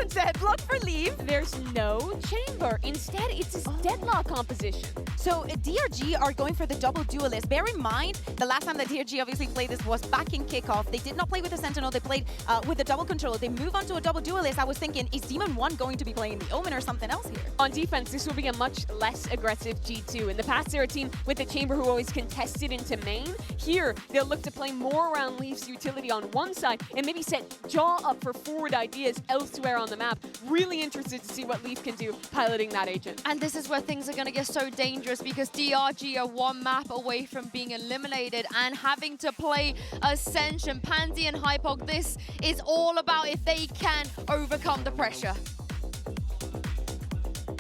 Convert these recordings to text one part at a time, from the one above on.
a deadlock for Leaf. There's no chamber. Instead, it's a deadlock composition. So DRG are going for the double duelist. Bear in mind, the last time that DRG obviously played this was back in kickoff. They did not play with the Sentinel. They played with the double control. They move on to a double duelist. I was thinking, is Demon 1 going to be playing the Omen or something else here? On defense, this will be a much less aggressive G2. In the past, they're a team with the chamber who always contested into main. Here, they'll look to play more around Leaf's utility on one side and maybe set Jaw up for forward ideas elsewhere on the map. Really interested to see what Leaf can do piloting that agent. And this is where things are going to get so dangerous because DRG are one map away from being eliminated and having to play Ascension. Pansy and Hypog, this is all about if they can overcome the pressure.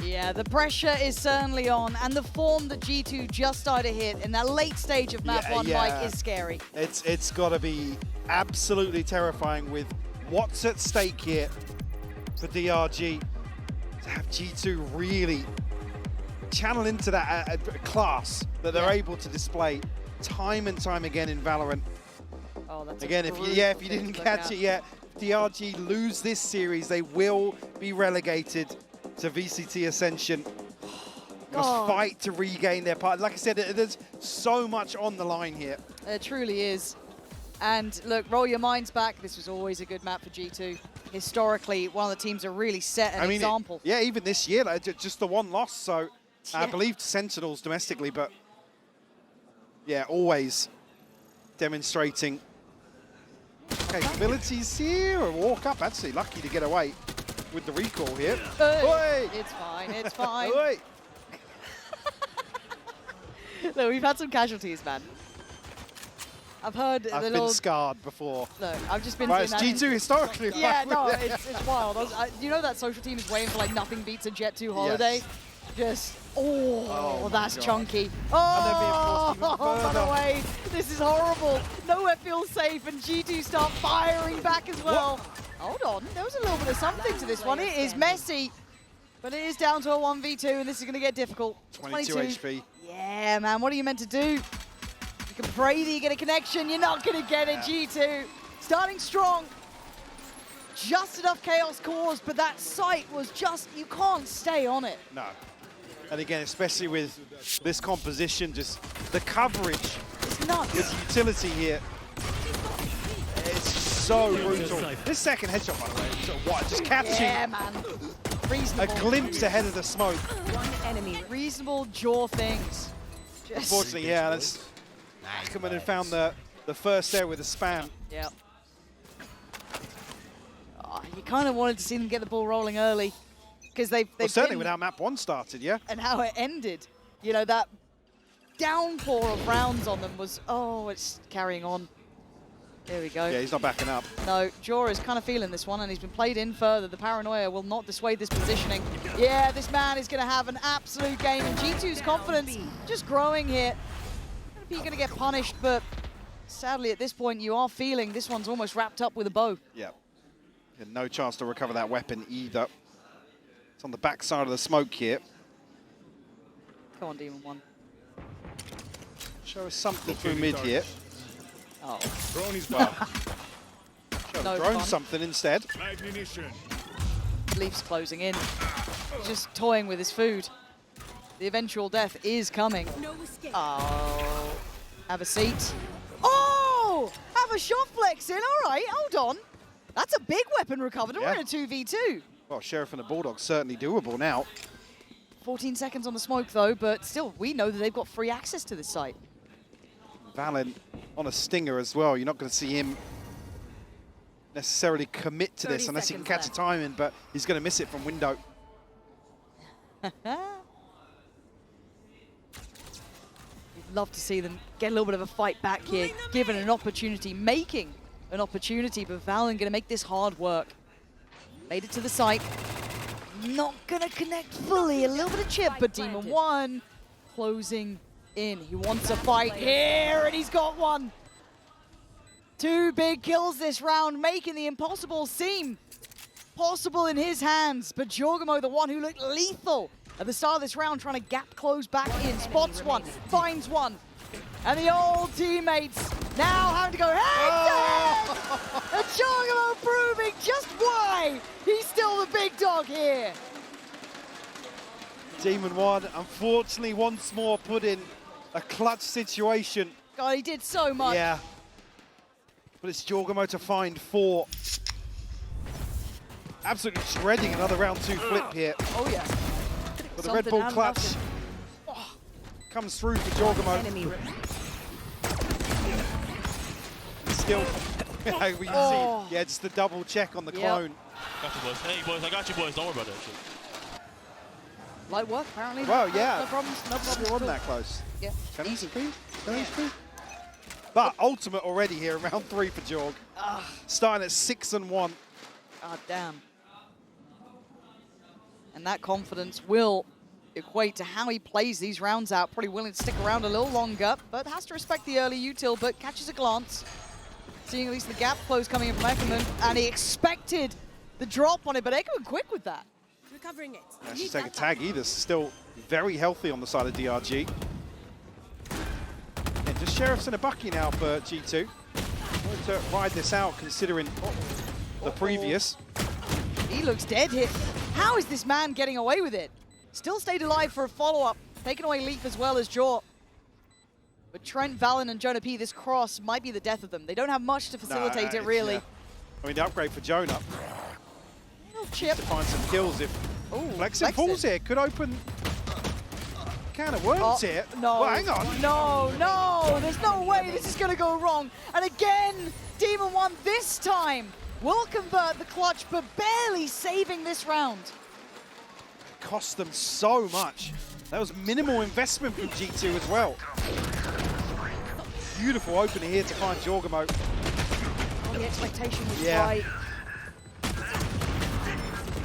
Yeah, the pressure is certainly on, and the form that G2 just started to hit in that late stage of map one, Mike, is scary. It's got to be absolutely terrifying with what's at stake here for DRG to have G2 really channel into that class that they're able to display time and time again in VALORANT. Oh, that's again, if you didn't catch it yet, DRG lose this series, they will be relegated to VCT Ascension. Must fight to regain their part. Like I said, there's so much on the line here. There truly is. And look, roll your minds back. This was always a good map for G2. Historically, one of the teams that really set an example. Yeah, even this year, like, just the one loss. So I believe Sentinels domestically, but yeah, always demonstrating capabilities here. A walk up, actually lucky to get away with the recall here. It's fine, it's fine. Look, we've had some casualties, man. I've heard I've been scarred before. Look, I've just been right, it's G2 historically. Yeah, no, it's wild. You know that social team is waiting for like nothing beats a Jet 2 holiday? Yes. Just, that's chunky. Oh, run away. This is horrible. Nowhere feels safe, and G2 start firing back as well. Hold on, there was a little bit of something to this one. It is messy, but it is down to a 1v2, and this is going to get difficult. 22 HP. Yeah, man, what are you meant to do? You can pray that you get a connection. You're not going to get it, G2. Starting strong. Just enough chaos caused, but that site was just, you can't stay on it. No. And again, especially with this composition, just the coverage. It's nuts. With utility here. It's so brutal. This second headshot, by the way, just catching man. Reasonable. a glimpse ahead of the smoke. One enemy. Reasonable jaw things. Unfortunately, yeah, that's Ackerman had found the first there with a spam. Yeah. Oh, you kind of wanted to see them get the ball rolling early, because they've certainly without map 1 started, yeah. And how it ended. You know, that downpour of rounds on them was, it's carrying on. There we go. Yeah, he's not backing up. No, Jaw is kind of feeling this one, and he's been played in further. The paranoia will not dissuade this positioning. Yeah, this man is going to have an absolute game, and G2's confidence just growing here. You're going to get punished, but sadly at this point you are feeling this one's almost wrapped up with a bow. Yeah. No chance to recover that weapon either. It's on the back side of the smoke here. Come on, Demon 1. Show us something through mid here. Oh. Drone is well. No Drone fun. something instead. Ignition. Leaf's closing in. He's just toying with his food. The eventual death is coming. Oh. Have a seat. Oh! Have a shot flex in. All right, hold on. That's a big weapon recovered. We're in a 2v2. Well, Sheriff and the Bulldog certainly doable now. 14 seconds on the smoke, though, but still, we know that they've got free access to this site. Valen on a stinger as well. You're not going to see him necessarily commit to this unless he can catch a timing, but he's going to miss it from window. You'd love to see them get a little bit of a fight back here, given an opportunity, making an opportunity, but Valen going to make this hard work. Made it to the site. Not going to connect fully. A little bit of chip, but Demon 1 closing in. He wants a fight here, and he's got one. 2 big kills this round, making the impossible seem possible in his hands. But Jorgamo, the one who looked lethal at the start of this round, trying to gap close back in, spots one, finds one. And the old teammates now having to go head to head. And Jorgamo proving just why he's still the big dog here. Demon One, unfortunately, once more put in a clutch situation. God, he did so much. Yeah. But it's Jorgamo to find 4. Absolutely shredding another round 2 flip here. Oh, yeah. But the Red Bull clutch comes through for Jorgamo. Still, we can see, yeah, just the double check on the clone. Got you, boys. Hey, boys, I got you, boys. Don't worry about that shit. Light work, apparently. Well, yeah. No problems, no problems. It wasn't that close. Yeah. 10 HP? 10 HP? But ultimate already here, round 3 for Jorg. Starting at 6-1. God damn. And that confidence will equate to how he plays these rounds out. Probably willing to stick around a little longer, but has to respect the early util, but catches a glance. Seeing at least the gap close coming in from Eckerman, and he expected the drop on it, but Eckerman quick with that. Recovering it. Actually take a tag either. Still very healthy on the side of DRG. And just Sheriff's in a bucky now for G2. Want to ride this out considering the previous. He looks dead here. How is this man getting away with it? Still stayed alive for a follow-up. Taking away Leaf as well as Jaw. But Trent, Valen, and Jonah P, this cross might be the death of them. They don't have much to facilitate it, really. Yeah. I mean, the upgrade for Jonah. Little chip. To find some kills if Flexing Flexing. pulls here. Could open can of worms here. No. Well, hang on. No. There's no way this is going to go wrong. And again, Demon One this time will convert the clutch, but barely saving this round. Cost them so much. That was minimal investment from G2 as well. Beautiful opener here to find Jorgamo. Oh, the expectation was right.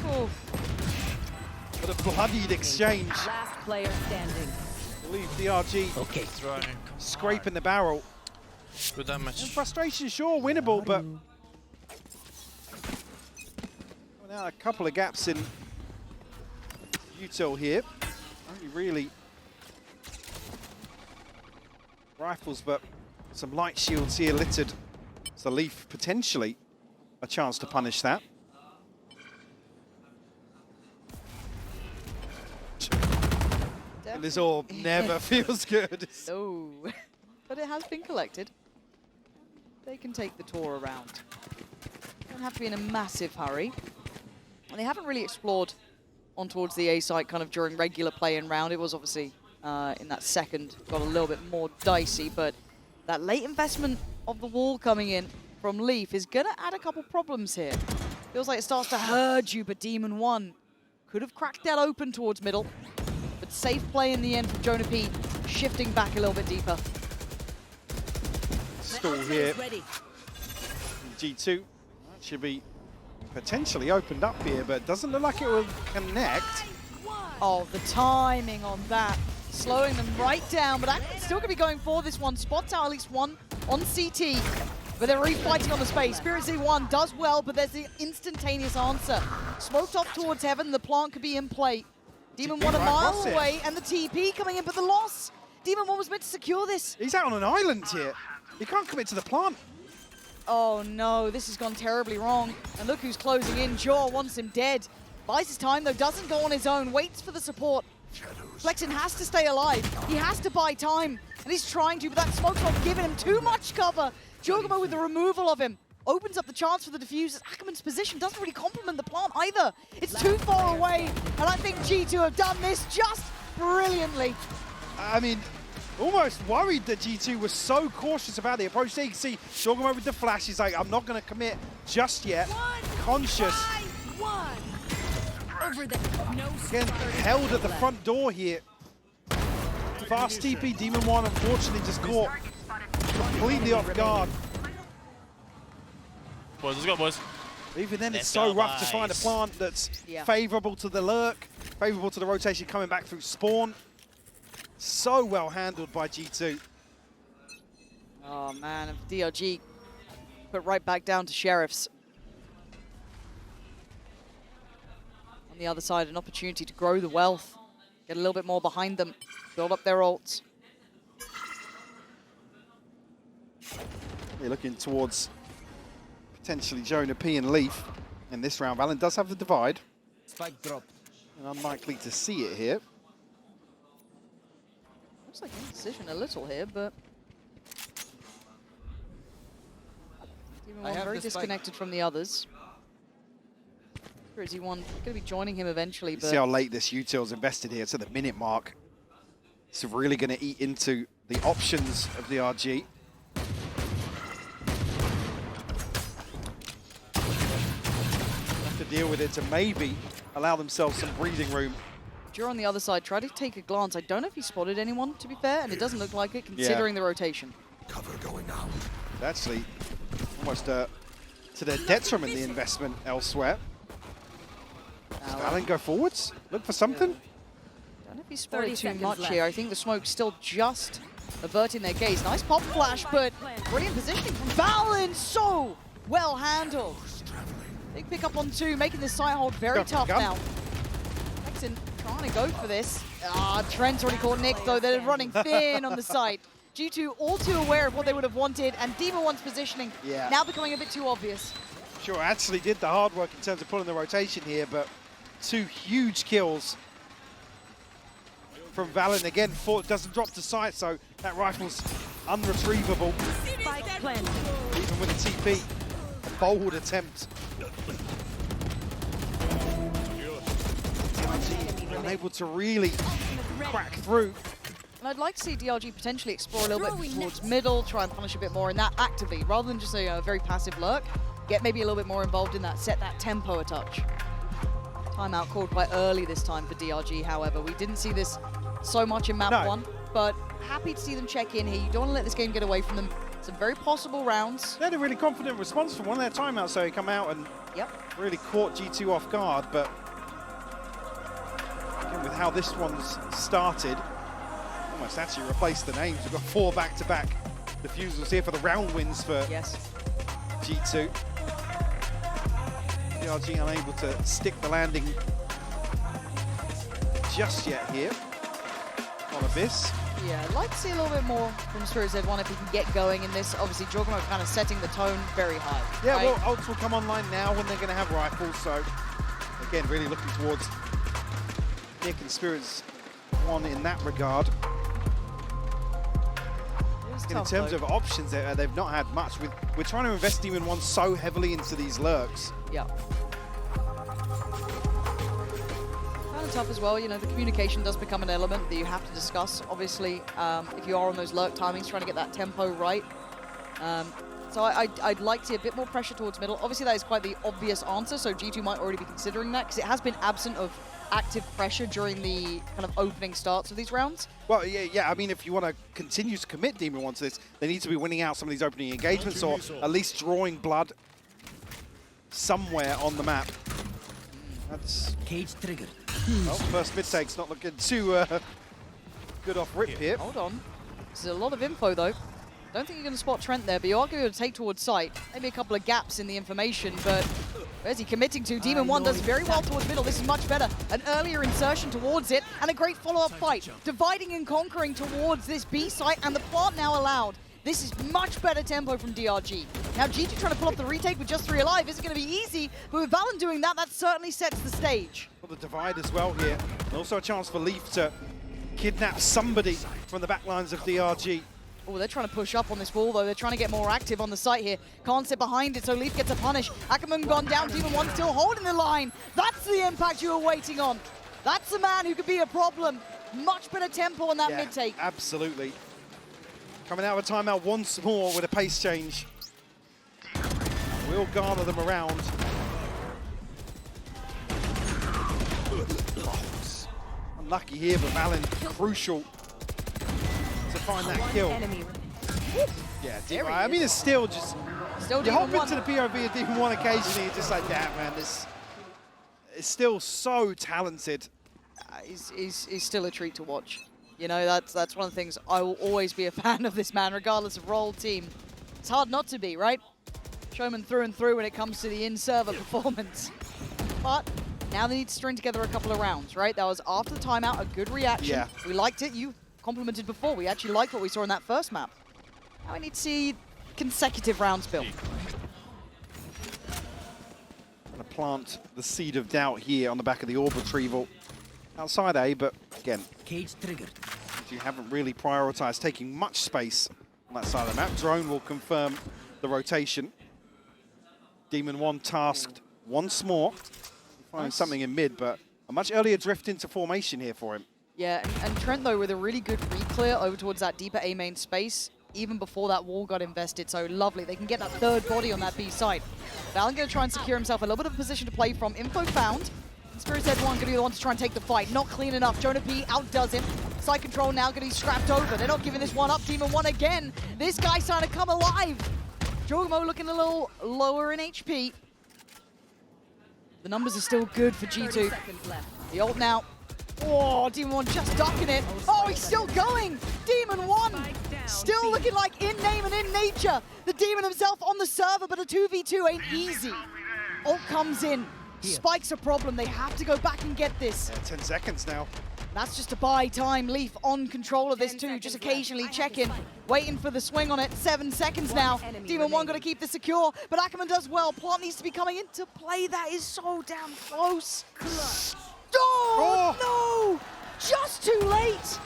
Oh. But a bloodied exchange. Last player standing. I believe DRG scraping the barrel. Good damage. And frustration, sure, winnable, but now a couple of gaps in util here. Only really rifles, but some light shields here littered. So Leaf potentially a chance to punish that. And this orb never feels good. No, but it has been collected. They can take the tour around. Don't have to be in a massive hurry. And they haven't really explored on towards the A site kind of during regular play and round. It was obviously in that second got a little bit more dicey, but that late investment of the wall coming in from Leaf is gonna add a couple problems here. Feels like it starts to herd you, but Demon One could have cracked that open towards middle. But safe play in the end from Jonah P, shifting back a little bit deeper. Stall here. G2 that should be potentially opened up here, but doesn't look like it will connect. Oh, the timing on that. Slowing them right down, but Ackerman's still going to be going for this one. Spots out at least one on CT, but they're refighting on the space. Spirit Z1 does well, but there's the instantaneous answer. Smoked off towards heaven, the plant could be in play. Demon One a mile away, and the TP coming in, but the loss. Demon One was meant to secure this. He's out on an island here. He can't commit to the plant. Oh no, this has gone terribly wrong. And look who's closing in. Jaw wants him dead. Buys his time though, doesn't go on his own, waits for the support. Flexin has to stay alive. He has to buy time, and he's trying to, but that smoke's not giving him too much cover. Jorgamo with the removal of him opens up the chance for the defusers. Ackerman's position doesn't really complement the plant either. It's too far away, and I think G2 have done this just brilliantly. I mean, almost worried that G2 was so cautious about the approach. There you can see Jorgamo with the flash. He's like, I'm not going to commit just yet. Conscious. Again, held at the front door here. Fast TP, Demon One unfortunately just caught completely off guard. Boys, let's go, boys. Even then, Let's it's so go, rough to find a boys. plant that's favourable to the lurk, favourable to the rotation coming back through spawn. So well handled by G2. Oh man, and DRG put right back down to Sheriffs. On the other side, an opportunity to grow the wealth, get a little bit more behind them, build up their ults. You're looking towards potentially Jonah P and Leaf in this round. Valen does have the divide. Spike drop. And unlikely to see it here. Looks like indecision a little here, but Demon I One have very the spike. disconnected from the others. Is he one going to be joining him eventually? You But see how late this util's invested here to the minute mark. It's really going to eat into the options of the DRG. Have to deal with it to maybe allow themselves some breathing room. Dura on the other side tried to take a glance. I don't know if he spotted anyone, to be fair, and it doesn't look like it considering the rotation. Actually, almost to their detriment, the investment elsewhere. Does Valorant go forwards? Look for something? Don't know if he spotted 30 too seconds much left. here. I think the smoke's still just averting their gaze. Nice pop flash, but brilliant positioning from Valorant. So well handled. Big pick up on 2, making this side hold very tough now. Nexon trying to go for this. Trent's already caught Nick, though. They're running thin on the site. G2 all too aware of what they would have wanted, and Demon One's positioning now becoming a bit too obvious. Sure, actually did the hard work in terms of pulling the rotation here, but 2 huge kills from Valorant. Again, doesn't drop to sight, so that rifle's unretrievable. Spike planted. Even with a TP, a bold attempt. DRG unable to really crack through. And I'd like to see DRG potentially explore a little bit towards middle, try and punish a bit more in that actively, rather than just a very passive lurk. Get maybe a little bit more involved in that, set that tempo a touch. Timeout called quite early this time for DRG, however. We didn't see this so much in map 1, but happy to see them check in here. You don't want to let this game get away from them. Some very possible rounds. They had a really confident response from one of their timeouts, so he come out and really caught G2 off guard, but again, with how this one's started, almost actually replaced the names. We've got 4 back-to-back defusals here for the round wins for G2. DRG unable to stick the landing just yet here on Abyss. Yeah, I'd like to see a little bit more from Spirit Z1 if he can get going in this. Obviously, Jorgamo kind of setting the tone very high. Yeah, right? well, ults will come online now when they're going to have rifles, so again, really looking towards Nick and Spirits one in that regard. In terms of options, they've not had much. We're trying to invest Demon One so heavily into these lurks. Yeah. Kind of tough as well, you know, the communication does become an element that you have to discuss, obviously, if you are on those lurk timings, trying to get that tempo right. So I'd like to see a bit more pressure towards middle. Obviously, that is quite the obvious answer, so G2 might already be considering that, because it has been absent of active pressure during the kind of opening starts of these rounds. Well, yeah. I mean, if you want to continue to commit Demon One to this, they need to be winning out some of these opening engagements, or at least drawing blood somewhere on the map. That's Cage triggered. well, first mid take's not looking too good off rip here. Hold on. This is a lot of info, though. Don't think you're going to spot Trent there, but you are going to take towards sight. Maybe a couple of gaps in the information, but where's he committing to? Demon One does very well towards middle. This is much better. An earlier insertion towards it, and a great follow-up fight. Dividing and conquering towards this B site, and the plant now allowed. This is much better tempo from DRG. Now G2 trying to pull up the retake with just 3 alive isn't going to be easy, but with Valorant doing that, that certainly sets the stage. Well, the divide as well here. And also a chance for Leaf to kidnap somebody from the backlines of DRG. Oh, they're trying to push up on this wall, though. They're trying to get more active on the site here. Can't sit behind it, so Leaf gets a punish. Ackerman gone down, Demon One still holding the line. That's the impact you were waiting on. That's the man who could be a problem. Much better tempo on that mid-take. Absolutely. Coming out of a timeout once more with a pace change. We'll garner them around. Unlucky here, but Valen crucial to find that kill. Yeah, Demon. I mean, it's still just. You hop into the POV of Demon One occasionally, you're just like, damn, man, this is still so talented. He's still a treat to watch. You know, that's one of the things. I will always be a fan of this man, regardless of role, team. It's hard not to be, right? Showman through and through when it comes to the in-server performance. But now they need to string together a couple of rounds, right? That was after the timeout, a good reaction. Yeah. We liked it. You complimented before. We actually liked what we saw in that first map. Now we need to see consecutive rounds built. And a plant the seed of doubt here on the back of the orb retrieval outside A, but again, Cage triggered. you haven't really prioritized taking much space on that side of the map. Drone will confirm the rotation. Demon 1 tasked once more. Finding something in mid, but a much earlier drift into formation here for him. Yeah, and Trent, though, with a really good re-clear over towards that deeper A main space, even before that wall got invested, so lovely. They can get that third body on that B side. Valen going to try and secure himself a little bit of a position to play from. Info found. Spirit's Head 1 going to be the one to try and take the fight. Not clean enough. Jonah P outdoes him. Side control now getting scrapped over. They're not giving this one up. Demon 1 again. This guy's trying to come alive. Jogamo looking a little lower in HP. The numbers are still good for 30 G2. seconds left. The ult now. Oh, Demon 1 just ducking it. Oh, he's still going. Demon 1 still looking like in name and in nature. The Demon himself on the server, but a 2v2 ain't easy. Ult comes in. Spike's a problem. They have to go back and get this. Yeah, 10 seconds now. That's just to buy time. Leaf on control of this too, just occasionally checking, waiting for the swing on it. 7 seconds now. Demon 1 got to keep this secure, but Ackerman does well. Plant needs to be coming into play. That is so damn close. Oh, no! Just too late.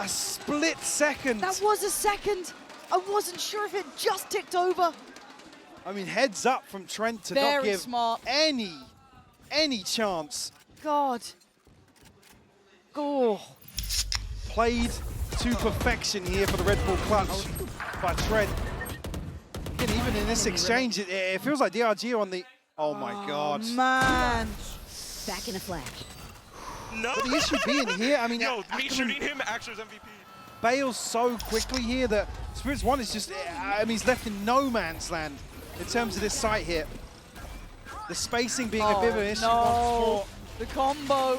A split second. That was a second. I wasn't sure if it just ticked over. I mean, heads up from Trent to not Very give smart. any chance. God. Oh. Played to perfection here for the Red Bull clutch by Trent. Again, even in this exchange, it feels like DRG are on the... Oh my God. Man. Back in a flash. No! But the issue being here, I mean, Yo, me Ackerman shooting him, Axer's MVP. bails so quickly here that Spirits 1 is just, I mean, he's left in no man's land in terms of this site here. The spacing being a bit of an issue once more. The combo.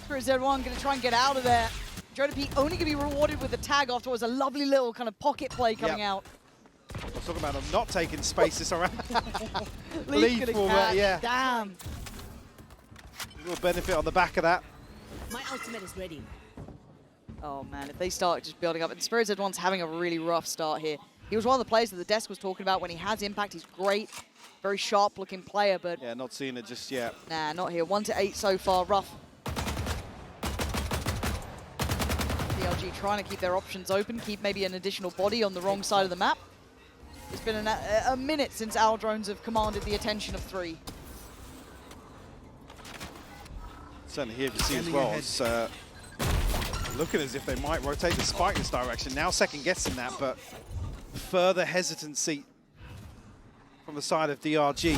Spirits Head 1 going to try and get out of there. Jonah P only going to be rewarded with the tag afterwards. A lovely little kind of pocket play coming out. I was talking about him not taking space this around. Leaf gonna Lethal, catch. yeah. Damn. A little benefit on the back of that. My ultimate is ready. Oh man, if they start just building up, and Spirits Head 1's having a really rough start here. He was one of the players that the desk was talking about. When he has impact, he's great. Very sharp looking player, but Yeah, not seeing it just yet. nah, not here. 1 to 8 so far, rough. DRG trying to keep their options open, keep maybe an additional body on the wrong side of the map. It's been a minute since our drones have commanded the attention of 3. Certainly here to see as well. It's looking as if they might rotate the spike this direction. Now second guessing that, but further hesitancy from the side of DRG.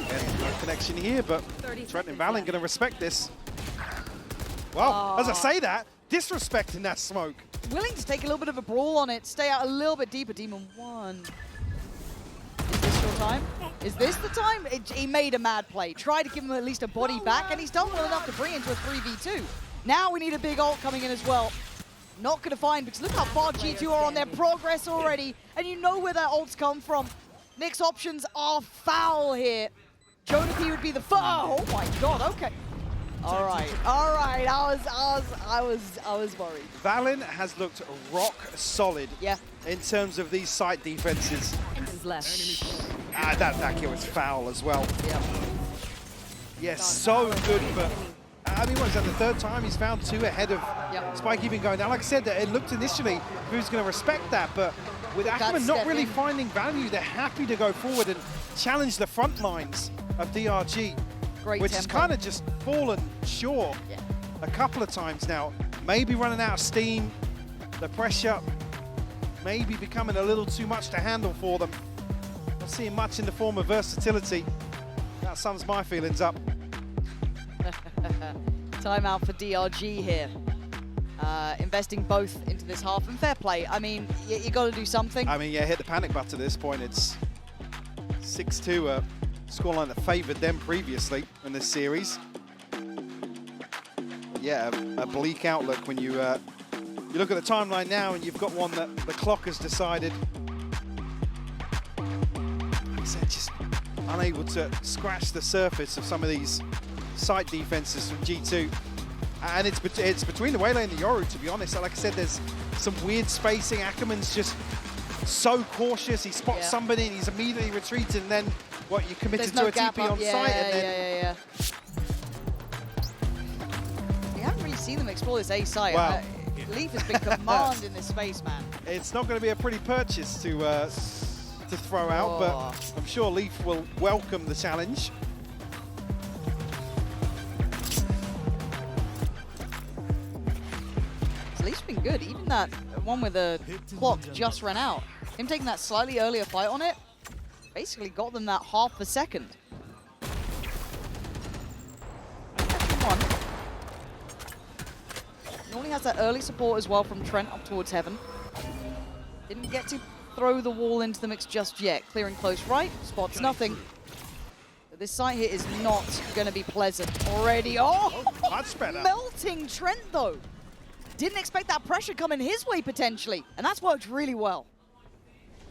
And no connection here, but Trent and Valen going to respect this. Well, as I say that, disrespecting that smoke. Willing to take a little bit of a brawl on it, stay out a little bit deeper. Demon 1. Is this your time? Is this the time? He made a mad play. Tried to give him at least a body back, and he's done well enough to bring into a 3v2. Now we need a big ult coming in as well. Not going to find, because look how far G2 are on their progress already, and you know where their ults come from. Nick's options are foul here. Jonah P would be the first. Oh my God, okay. All right. I was worried. Valen has looked rock solid Yeah. in terms of these site defenses. Seconds left. That kill was foul as well. Yeah. Yes, so good, but I mean, what is that, the third time he's found 2 ahead of Yep. Spike even going down. Like I said, it looked initially who's going to respect that, but with Ackerman not step really in. finding value, they're happy to go forward and challenge the front lines of DRG, Great which has tempo. kind of just fallen short Yeah. a couple of times now. Maybe running out of steam, the pressure maybe becoming a little too much to handle for them. Not seeing much in the form of versatility. That sums my feelings up. Timeout for DRG here. Investing both into this half, and fair play. I mean, you got to do something. I mean, yeah, hit the panic button at this point. It's 6-2, a scoreline that favoured them previously in this series. Yeah, a bleak outlook when you look at the timeline now and you've got one that the clock has decided. Like I said, just unable to scratch the surface of some of these site defenses from G2. And it's between the Waylay and the Yoru, to be honest. Like I said, there's some weird spacing. Ackerman's just so cautious. He spots somebody and he's immediately retreating. And then, what, you committed to a TP on site and then... We haven't really seen them explore this A site. Wow. Leaf has been commanding this space, man. It's not going to be a pretty purchase to throw out, but I'm sure Leaf will welcome the challenge. Leaf's been good. Even that one where the clock just ran out, him taking that slightly earlier fight on it, basically got them that half a second. He only has that early support as well from Trent up towards Heaven. Didn't get to throw the wall into the mix just yet. Clearing close right, spots nothing. But this site here is not going to be pleasant already. Oh, much better. Melting Trent though. Didn't expect that pressure coming his way potentially, and that's worked really well.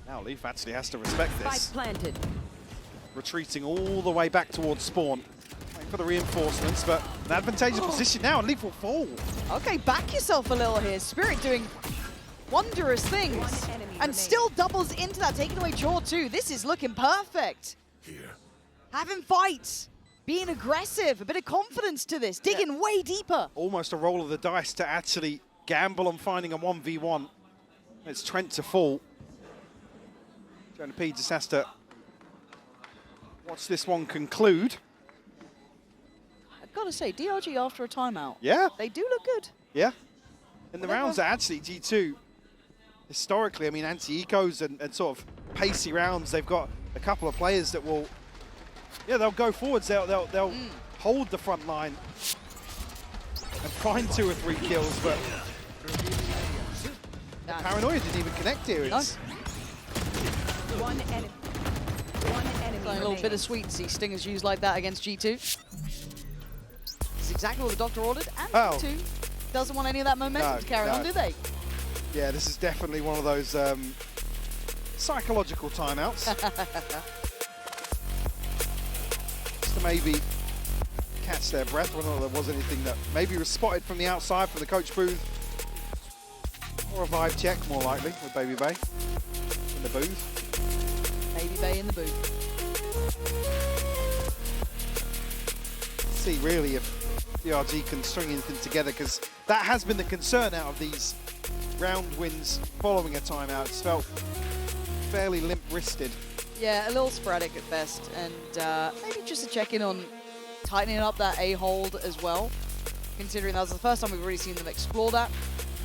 Now Leaf actually has to respect this. Spike planted. Retreating all the way back towards spawn. Waiting for the reinforcements, but an advantageous position now, and Leaf will fall. Okay, back yourself a little here. Spirit doing wondrous things, and still doubles into that, taking away Jaw too. This is looking perfect. Having fights, being aggressive, a bit of confidence to this, digging way deeper. Almost a roll of the dice to actually gamble on finding a 1v1. It's Trent to fall. Jonah P just has to watch this one conclude. I've got to say, DRG after a timeout. Yeah. They do look good. Yeah. In the rounds that actually G2, historically, I mean, anti-ecos and sort of pacey rounds, they've got a couple of players that will, they'll go forwards, they'll hold the front line and find 2 or 3 kills, but Paranoia didn't even connect here. It's One enemy a little bittersweet to see Stingers used like that against G2. It's exactly what the doctor ordered, and G2 doesn't want any of that momentum to carry on, do they? Yeah, this is definitely one of those psychological timeouts. Just to maybe catch their breath, whether there was anything that maybe was spotted from the outside from the coach booth. Or a vibe check, more likely, with Baby Bay in the booth. Baby Bay in the booth. See really if DRG can string anything together, because that has been the concern out of these round wins following a timeout. It's felt fairly limp-wristed. Yeah, a little sporadic at best, and maybe just a check-in on tightening up that A hold as well, considering that was the first time we've really seen them explore that.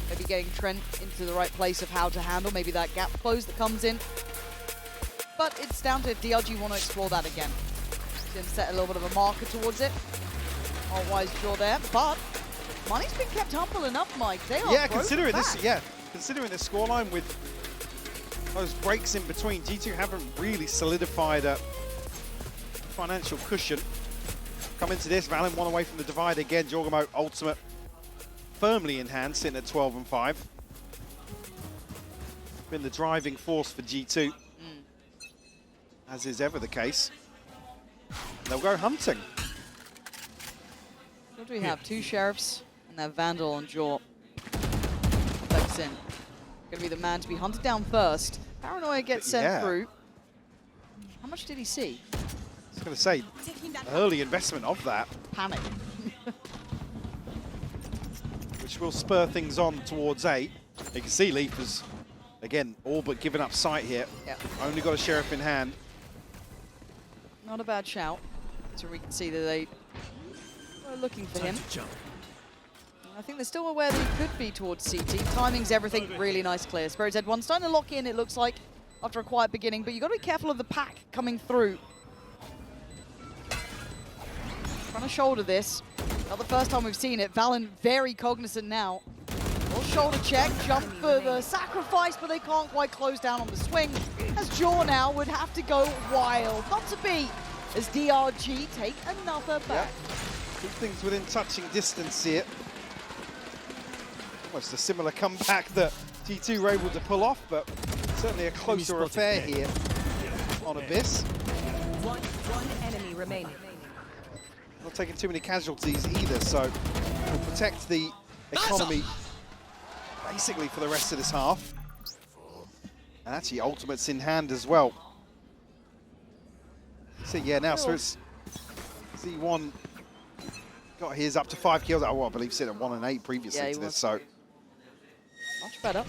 Maybe getting Trent into the right place of how to handle maybe that gap close that comes in. But it's down to if DRG want to explore that again. Then set a little bit of a marker towards it. Otherwise, draw there, but money's been kept humble enough, Mike. They are considering this, considering the scoreline with those breaks in between, G2 haven't really solidified a financial cushion. Come into this, Valen 1 away from the divide again. Jorgamo ultimate firmly in hand, sitting at 12 and 5. Been the driving force for G2, as is ever the case. They'll go hunting. What do we have? 2 Sheriffs and that Vandal on Jaw. Flex in. Gonna be the man to be hunted down first. Paranoia gets sent through. How much did he see? I was going to say, early investment of that. Panic. Which will spur things on towards 8. You can see Leaf has, again, all but given up sight here. Yeah. Only got a Sheriff in hand. Not a bad shout. So we can see that they were looking for him. I think they're still aware that he could be towards CT. Timing's everything. Really nice clear. Spirit's Head 1 starting to lock in, it looks like, after a quiet beginning, but you've got to be careful of the pack coming through. Trying to shoulder this. Not the first time we've seen it. Valen very cognizant now. Little shoulder check, jump for the sacrifice, but they can't quite close down on the swing, as Jaw now would have to go wild. Not to be, as DRG take another back. Keep things within touching distance here. Almost a similar comeback that G2 were able to pull off, but certainly a closer affair here on Abyss. One enemy remaining. Not taking too many casualties either, so we'll protect the economy basically for the rest of this half. And actually, ultimates in hand as well. So yeah, now so it's Z1 got his up to 5 kills. Oh, well, I believe said at 1 and 8 previously to this. So much better.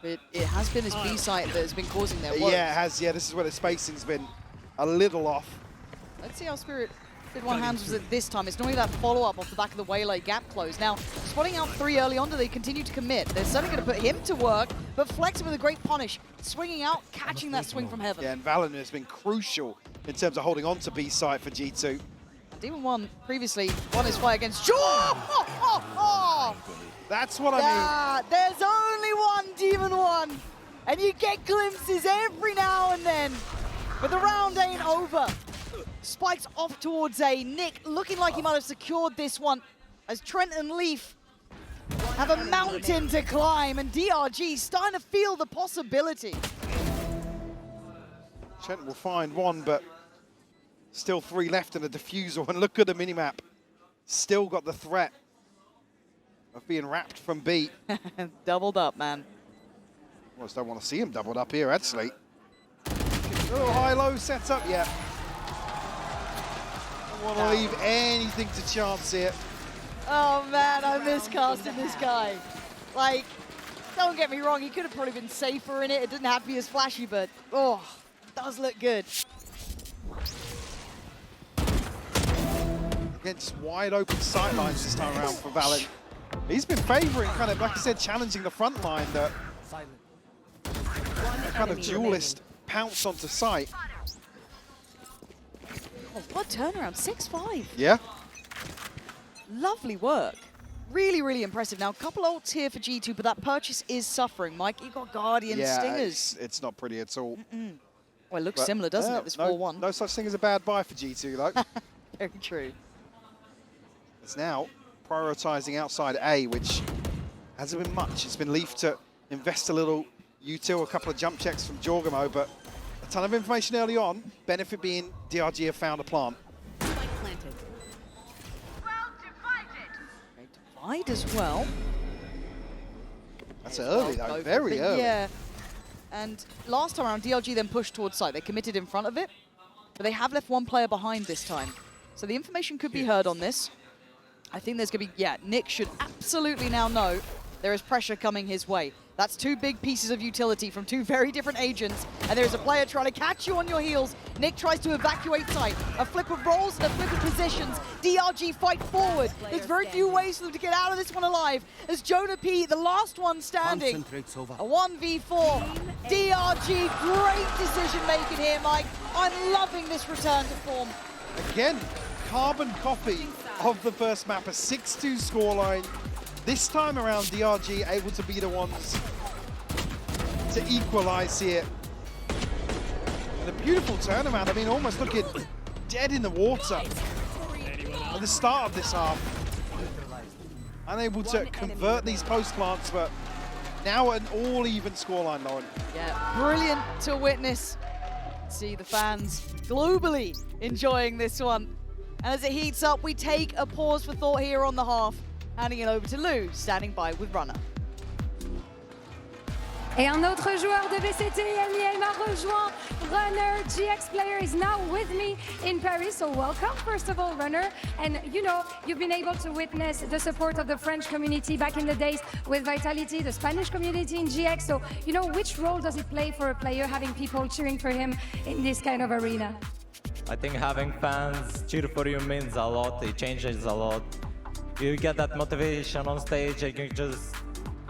But it has been his B site that has been causing their woes. yeah, it has. Yeah, this is where the spacing's been a little off. Let's see how Spirit did one handles it this time. It's normally that follow-up off the back of the Waylay gap close. Now, spotting out 3 early on, do they continue to commit? They're certainly going to put him to work, but Flex with a great punish, swinging out, catching that swing from heaven. Yeah, and VALORANT has been crucial in terms of holding on to B site for G2. Demon 1 previously won his fight against Jaw! That's what I mean. There's only one Demon 1, and you get glimpses every now and then, but the round ain't over. Spikes off towards A. Nick looking like he might have secured this one as Trent and Leaf have a mountain to climb, and DRG starting to feel the possibility. Trent will find one, but still 3 left in the diffusal. And look at the minimap. Still got the threat of being wrapped from B. Doubled up, man. I almost don't want to see him doubled up here, actually. Oh, high-low setup, yeah. Don't want to leave anything to chance here. Oh man, I miss casting this guy. Like, don't get me wrong, he could have probably been safer in it. It didn't have to be as flashy, but oh, it does look good. Against wide open sightlines this time around for VALORANT. He's been favouring kind of, like I said, challenging the front line, that kind of duelist pounce onto sight. Oh, what turnaround, 6-5. Yeah. Lovely work. Really, really impressive. Now, a couple ults here for G2, but that purchase is suffering. Mike, you got Guardian Stingers. It's not pretty at all. Well, it looks similar, doesn't it, this 4-1? No such thing as a bad buy for G2, though. Very true. It's now prioritising outside A, which hasn't been much. It's been Leaf to invest a little util, a couple of jump checks from Jorgamo, but a ton of information early on. Benefit being DRG have found a plant. Divide as well. That's early, though. Very early. Yeah. And last time around, DRG then pushed towards site. They committed in front of it, but they have left one player behind this time. So the information could be heard on this. I think there's going to be, yeah, Nick should absolutely now know there is pressure coming his way. That's 2 big pieces of utility from 2 very different agents, and there's a player trying to catch you on your heels. Nick tries to evacuate site. A flip of roles and a flip of positions. DRG fight forward. There's very few ways for them to get out of this one alive, as Jonah P, the last one standing. A 1v4. DRG, great decision making here, Mike. I'm loving this return to form. Again, carbon copy of the first map, a 6-2 scoreline. This time around, DRG able to be the ones to equalize here. And a beautiful turnaround. I mean, almost looking dead in the water at the start of this half. Unable to convert these post plants, but now an all-even scoreline, Lauren. Yeah, brilliant to witness. See the fans globally enjoying this one. And as it heats up, we take a pause for thought here on the half. Handing it over to Lou, standing by with Runner. Et un autre joueur de VCT MIA m'a rejoint. Runner, GX player, is now with me in Paris. So welcome, first of all, Runner. And you know, you've been able to witness the support of the French community back in the days with Vitality, the Spanish community in GX. So, you know, which role does it play for a player having people cheering for him in this kind of arena? I think having fans cheer for you means a lot. It changes a lot. You get that motivation on stage and you just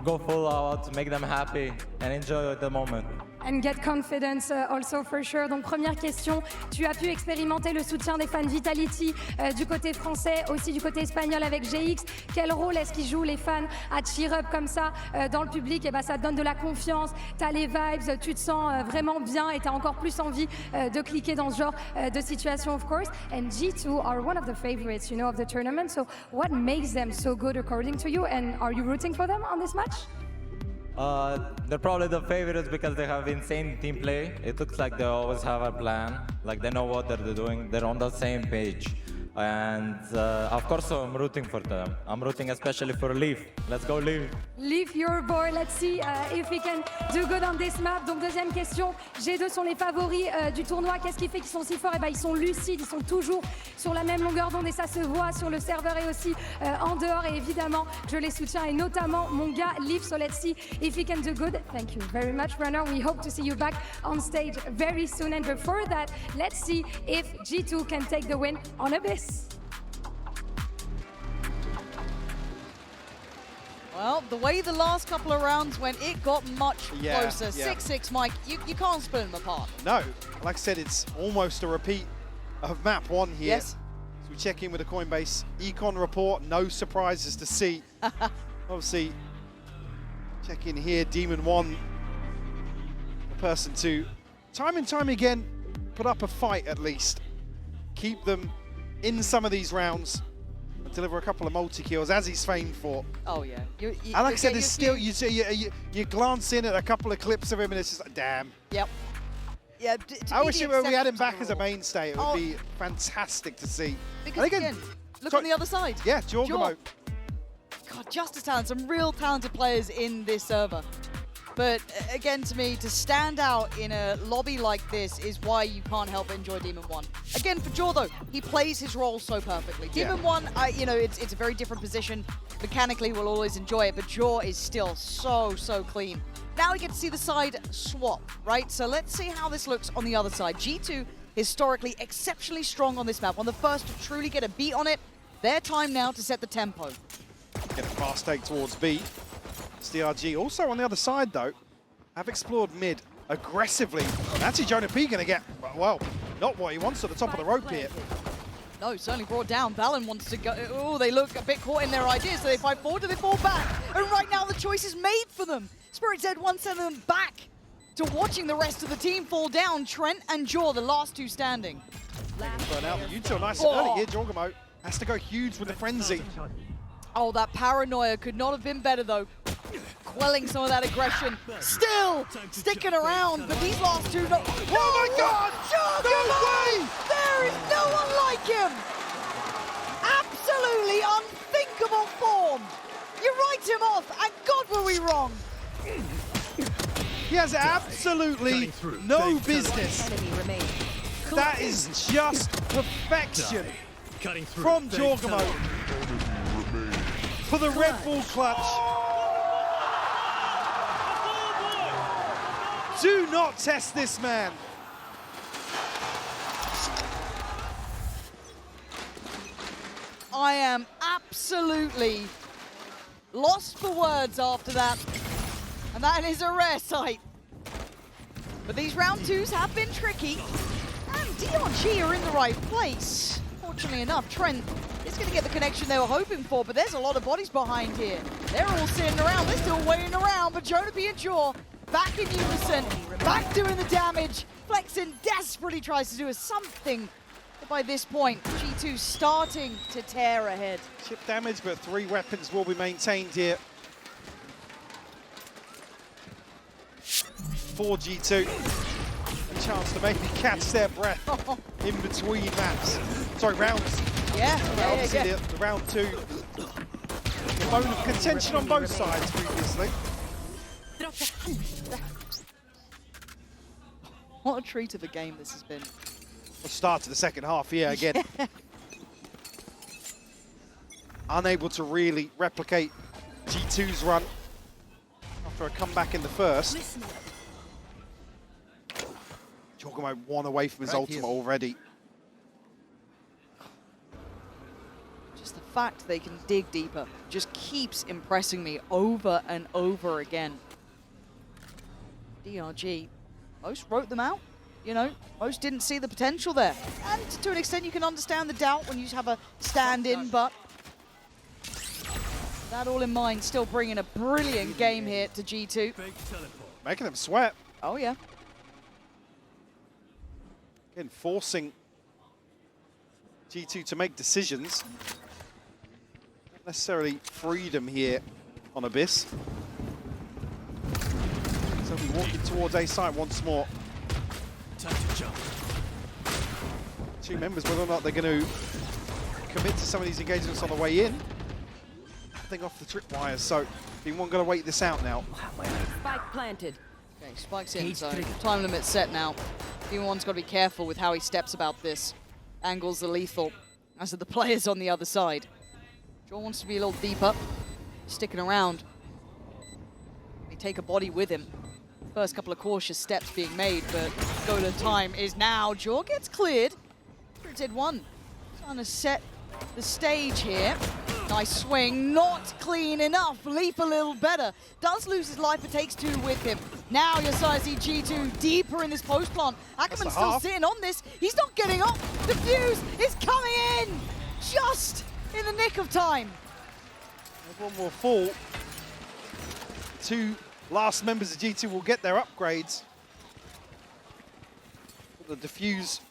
go full out, make them happy and enjoy the moment. And get confidence also for sure. Donc première question, tu as pu expérimenter le soutien des fans Vitality du côté français, aussi du côté espagnol avec GX. Quel rôle est-ce qu'ils jouent les fans à cheer up comme ça dans le public? Et ben ça te donne de la confiance, tu as les vibes, tu te sens vraiment bien et tu as encore plus envie de cliquer dans ce genre de situation, of course. And G2 are one of the favorites, you know, of the tournament. So what makes them so good according to you? And are you rooting for them on this match? They're probably the favorites because they have insane team play. It looks like they always have a plan, like they know what they're doing, they're on the same page. And of course, I'm rooting for them. I'm rooting especially for Leaf. Let's go, Leaf. Leave your boy, let's see if we can do good on this map. Donc deuxième question, G2 sont les favoris du tournoi. Qu'est-ce qui fait qu'ils sont si forts? Eh ben, ils sont lucides, ils sont toujours sur la même longueur d'onde et ça se voit sur le serveur et aussi en dehors. Et évidemment, je les soutiens et notamment mon gars Leaf. So let's see if he can do good. Thank you very much, Runner. We hope to see you back on stage very soon. And before that, let's see if G2 can take the win on Abyss. Well, the way the last couple of rounds went, it got much closer. 6-6, Mike. You can't split them apart. No, like I said, it's almost a repeat of map 1 here. Yes. So we check in with the Coinbase Econ report. No surprises to see. Obviously, check in here. Demon 1, the person to time and time again put up a fight at least. Keep them in some of these rounds. Deliver a couple of multi-kills, as he's famed for. Oh, yeah. And like I said, there's still, you glance in at a couple of clips of him and it's just like, damn. Yep. Yeah, I wish we had him back as a mainstay. It would be fantastic to see. Because again, look on the other side. Yeah, Jorgamo. God, just as talented. Some real talented players in this server. But again, to me, to stand out in a lobby like this is why you can't help but enjoy Demon 1. Again, for Jaw, though, he plays his role so perfectly. Demon 1, you know, it's a very different position. Mechanically, we'll always enjoy it, but Jaw is still so clean. Now we get to see the side swap, right? So let's see how this looks on the other side. G2, historically exceptionally strong on this map. One of the first to truly get a beat on it. Their time now to set the tempo. Get a fast take towards B. DRG also on the other side though, have explored mid aggressively. And actually Jonah P gonna get, well, not what he wants at the top of the rope here. No, certainly brought down. Valen wants to go, oh, they look a bit caught in their ideas, so they fight forward, do they fall back? And right now the choice is made for them. Spirit Z wants to send them back to watching the rest of the team fall down. Trent and Jaw, the last two standing. Burn out the Utah nice and early here. Jorgamo has to go huge with the frenzy. Oh, that paranoia could not have been better though. Quelling some of that aggression. Still sticking around, but these last two... No oh my God! No way! There is no one like him! Absolutely unthinkable form! You write him off, and God were we wrong! He has absolutely no business. That is just perfection from Jorgamo for the Red Bull clutch. Do not test this man. I am absolutely lost for words after that. And that is a rare sight. But these round twos have been tricky. And DRG are in the right place. Fortunately enough, Trent is going to get the connection they were hoping for, but there's a lot of bodies behind here. They're all sitting around, they're still waiting around, but Jonah P and Jaw back in unison, back doing the damage. Flexen desperately tries to do something. But by this point, G2 starting to tear ahead. Chip damage, but 3 weapons will be maintained here. For G2, a chance to maybe catch their breath in between maps. Sorry, rounds. Yeah. The round 2. The bone of contention on both sides previously. What a treat of a game this has been. The start to the second half here again. Unable to really replicate G2's run after a comeback in the first. Jorgamo 1 away from his ultimate already. Just the fact they can dig deeper just keeps impressing me over and over again. DRG, most wrote them out. You know, most didn't see the potential there. And to an extent, you can understand the doubt when you have a stand-in, but that all in mind, still bringing a brilliant game here to G2. Making them sweat. Oh, yeah. Again, forcing G2 to make decisions. Not necessarily freedom here on Abyss. So we're walking towards A site once more. Time to jump. 2 members, whether or not they're going to commit to some of these engagements on the way in. Nothing off the tripwires, so Team One got to wait this out now. Spike planted. Okay, spikes in, so time limit set now. Team One's got to be careful with how he steps about this. Angles are lethal, as are the players on the other side. Joe wants to be a little deeper, sticking around. They take a body with him. First couple of cautious steps being made, but go to time is now. Jaw gets cleared. Did one. Trying to set the stage here. Nice swing, not clean enough. Leap a little better. Does lose his life, but takes two with him. Now you're starting to see G2 deeper in this post plant. Ackerman's still sitting on this. He's not getting up. The fuse is coming in just in the nick of time. One more fall. Two last members of G2 will get their upgrades. The defuse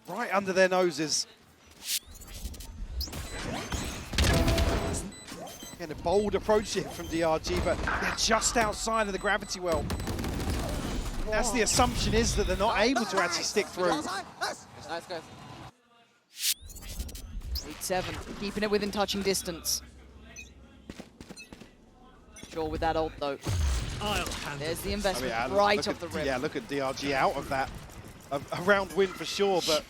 right under their noses. Again, a bold approach here from DRG, but they're just outside of the gravity well. That's the assumption, is that they're not able to actually stick through. Nice, guys. 8-7, keeping it within touching distance. Sure with that ult though. There's the investment right off the rip. Yeah, look at DRG out of that. A round win for sure, but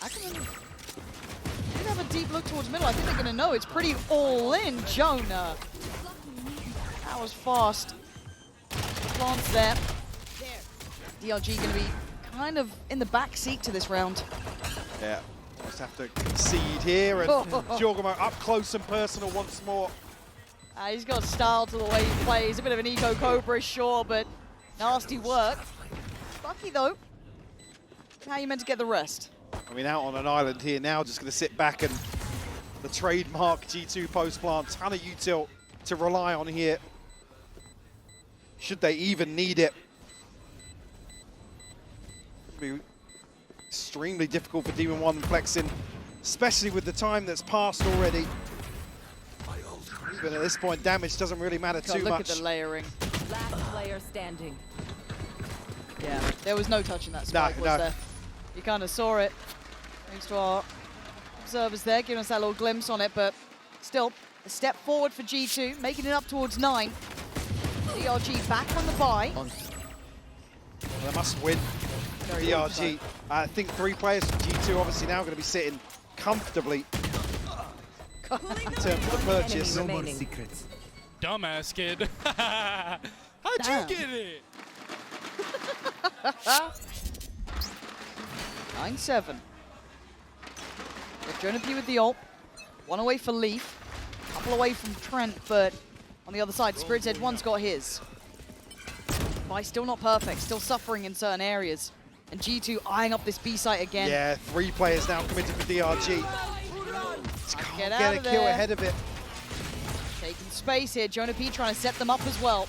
Ackerman did have a deep look towards middle. I think they're going to know it's pretty all in. Jonah. That was fast. Plants there. DRG going to be kind of in the back seat to this round. yeah, just have to concede here, and Jorgamo up close and personal once more. He's got style to the way he plays. A bit of an eco cobra, sure, but nasty work. Lucky though. How are you meant to get the rest? I mean, out on an island here now, just going to sit back and the trademark G2 post plant, ton of util to rely on here. Should they even need it? It'll be extremely difficult for Demon 1 and Flexin, especially with the time that's passed already. But at this point, damage doesn't really matter too Look much. at the layering. Last player standing. Yeah, there was no touching that spike, was there? You kind of saw it. Thanks to our observers there, giving us that little glimpse on it, but still, a step forward for G2, making it up towards 9. DRG back on the buy. Well, they must win. DRG. I think 3 players from G2 obviously now going to be sitting comfortably in terms of the purchase. No more secrets. Dumbass kid. How'd you get it? 9-7. Jonah P with the ult. 1 away for Leaf. Couple away from Trent, but on the other side, Spirit's Edge 1's got his. Buy still not perfect, still suffering in certain areas. And G2 eyeing up this B site again. Yeah, 3 players now committed for DRG. Just can't get a kill ahead of it. Taking space here, Jonah P trying to set them up as well.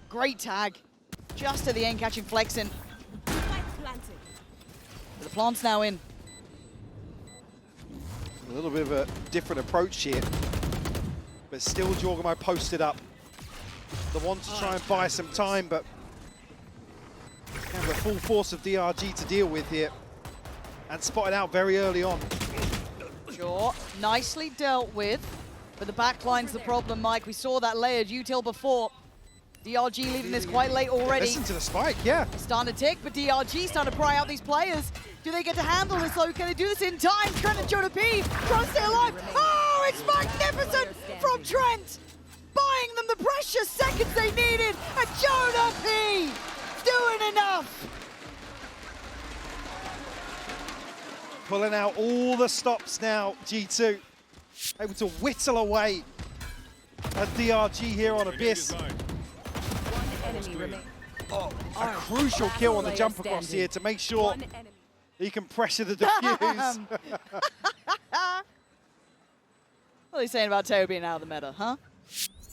Great tag. Just at the end, catching Flexin. The plant's now in. A little bit of a different approach here, but still Jorgamo posted up. The one to try and buy some time, but kind of the full force of DRG to deal with here, and spotted out very early on. Sure, nicely dealt with, but the backline's the problem, Mike. We saw that layered util before. DRG leaving this quite late already. Listen to the spike, yeah. It's starting to tick, but DRG starting to pry out these players. Do they get to handle this though? Can they do this in time? Trent and Jonah P trying to stay alive. Oh, it's magnificent from Trent! Buying them the precious seconds they needed, and Jonah P doing enough! Pulling out all the stops now, G2. Able to whittle away at DRG here on Abyss. Enemy remaining. A crucial kill on the jump across here to make sure he can pressure the defuse. What are they saying about Teo being out of the meta, huh?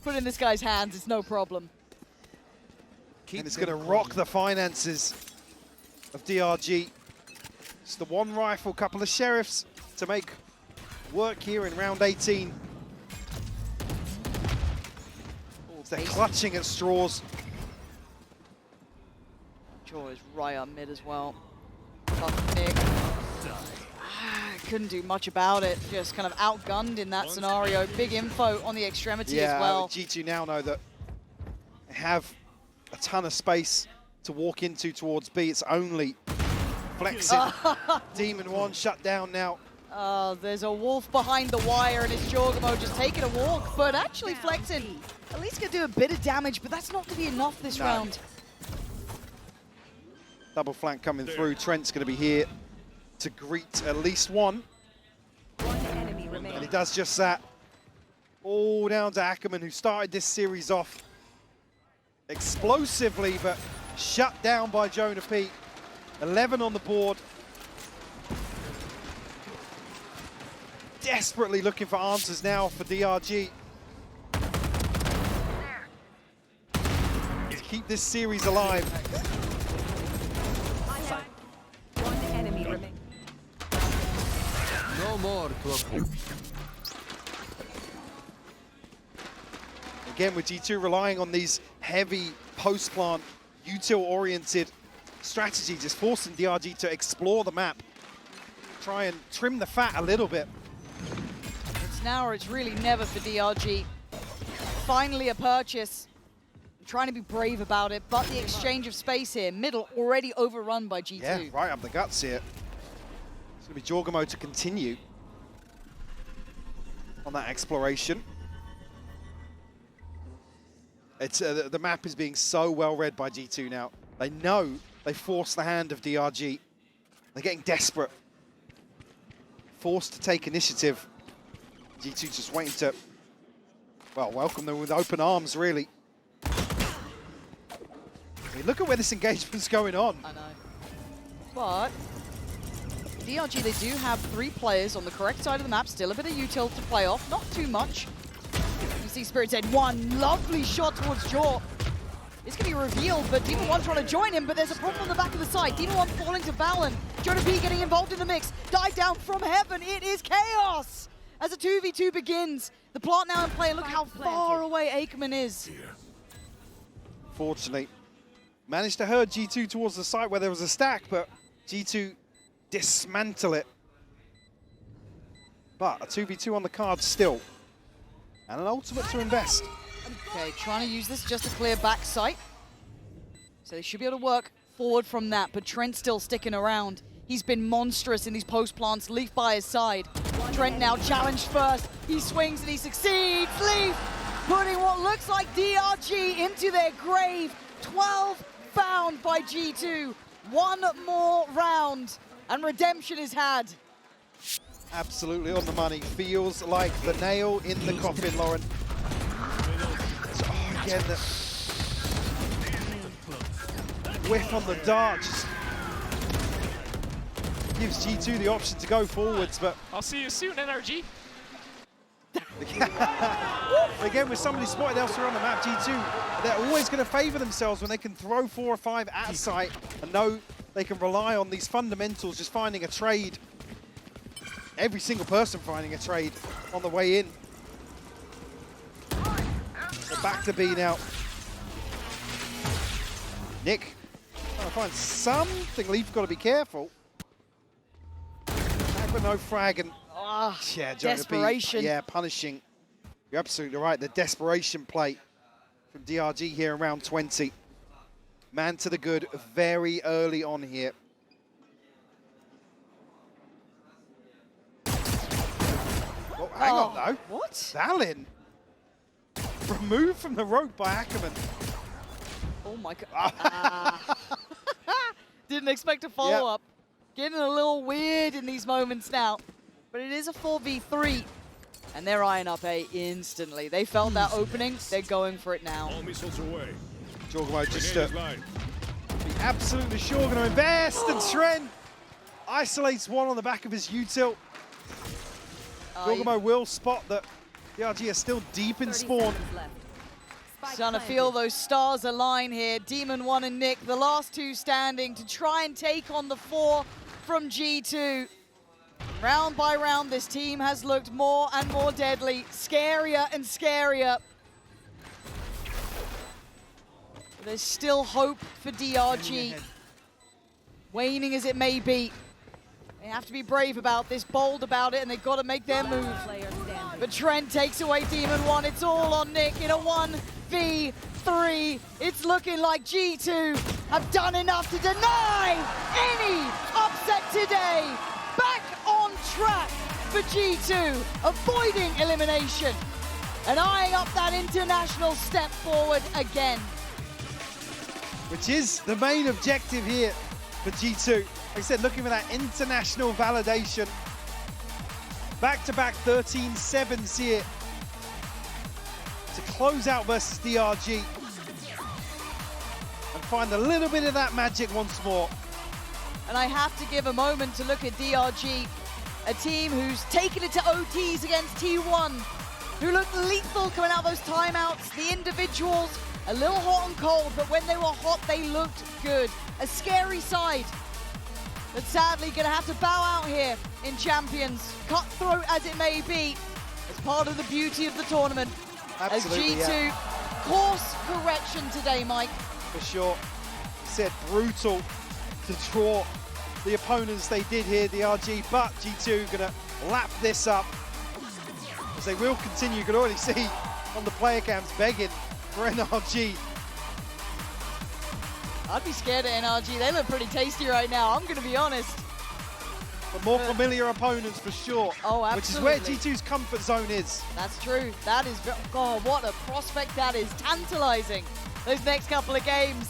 Put it in this guy's hands, it's no problem. And it's going to rock the finances of DRG. It's the 1 rifle, couple of sheriffs to make work here in round 18. They're clutching at straws. Jaw is right up mid as well. Tough pick. couldn't do much about it. Just kind of outgunned in that scenario. Big info on the extremity as well. G2 now know that they have a ton of space to walk into towards B. It's only flexing. Demon 1 shut down now. There's a wolf behind the wire, and it's Jorgamo just taking a walk, but actually flexing. At least gonna do a bit of damage, but that's not gonna be enough this round. Double flank coming through. Trent's gonna be here to greet at least one. One enemy remaining. And he does just that. All down to Ackerman, who started this series off explosively, but shut down by Jonah P. 11 on the board. Desperately looking for answers now for DRG. To keep this series alive. One enemy remaining. No more to Again, with G2 relying on these heavy post-plant, util-oriented strategies, just forcing DRG to explore the map, try and trim the fat a little bit. It's now or it's really never for DRG. Finally a purchase. I'm trying to be brave about it, but the exchange of space here, middle already overrun by G2. Yeah, right up the guts here. It's going to be Jorgamo to continue on that exploration. It's the map is being so well read by G2 now. They know they forced the hand of DRG. They're getting desperate. Forced to take initiative. G2 just waiting to, well, welcome them with open arms, really. I mean, look at where this engagement's going on. I know. But DRG, they do have 3 players on the correct side of the map. Still a bit of util to play off. Not too much. You see Spirit's Head, one lovely shot towards Jaw. It's going to be revealed, but Demon 1 trying to join him, but there's a problem on the back of the side. Demon 1 falling to Valen. Jonah B getting involved in the mix. Dive down from heaven. It is chaos as a 2v2 begins. The plant now in play. Look how far away Ackerman is. Fortunately, managed to herd G2 towards the site where there was a stack, but G2 dismantle it. But a 2v2 on the card still. And an ultimate to invest. Okay, trying to use this just to clear back sight. So they should be able to work forward from that, but Trent still sticking around. He's been monstrous in these post plants, Leaf by his side. Trent now challenged first. He swings and he succeeds. Leaf putting what looks like DRG into their grave. 12 found by G2. One more round and redemption is had. Absolutely on the money. Feels like the nail in the coffin, Lauren. So, again, the whiff on the dart just gives G2 the option to go forwards, but I'll see you soon, NRG. again, with somebody spotted elsewhere on the map, G2, they're always going to favor themselves when they can throw 4 or 5 at sight and know they can rely on these fundamentals, just finding a trade. Every single person finding a trade on the way in. So back to B now. Nick trying to find something. Leaf got to be careful. Back with no frag and yeah, desperation. B, yeah, punishing. You're absolutely right. The desperation play from DRG here in round 20. Man to the good very early on here. Oh, hang on though. What? Valen removed from the rope by Ackerman. Oh my god. Didn't expect a follow-up. Getting a little weird in these moments now. But it is a 4v3. And they're eyeing up A instantly. They felt that opening. They're going for it now. All missiles away. Jorgamo just be absolutely sure going to invest. And Trent isolates one on the back of his util. Jorgamo will spot that DRG are still deep in spawn. Starting to feel those stars align here. Demon 1 and Nick, the last 2 standing to try and take on the 4 from G2. Round by round, this team has looked more and more deadly, scarier and scarier. But there's still hope for DRG. Waning as it may be. They have to be brave about this, bold about it, and they've got to make their move. Player standing. But Trent takes away Demon 1. It's all on Nick in a 1v3. It's looking like G2 have done enough to deny any upset today. Back on track for G2, avoiding elimination and eyeing up that international step forward again. Which is the main objective here for G2. Like I said, looking for that international validation. Back-to-back 13-7s here to close out versus DRG and find a little bit of that magic once more. And I have to give a moment to look at DRG, a team who's taken it to OTs against T1, who looked lethal coming out of those timeouts. The individuals, a little hot and cold, but when they were hot, they looked good. A scary side, but sadly gonna have to bow out here in Champions, cutthroat as it may be, as part of the beauty of the tournament. Absolutely, as G2, course correction today, Mike. For sure. He said brutal to draw the opponents they did here, DRG, but G2 gonna lap this up as they will continue. You can already see on the player cams begging for NRG. I'd be scared of NRG. They look pretty tasty right now, I'm gonna be honest. But more familiar opponents for sure. Oh, which is where absolutely. G2's comfort zone is. That's true. That is, God, what a prospect that is. Tantalizing, those next couple of games.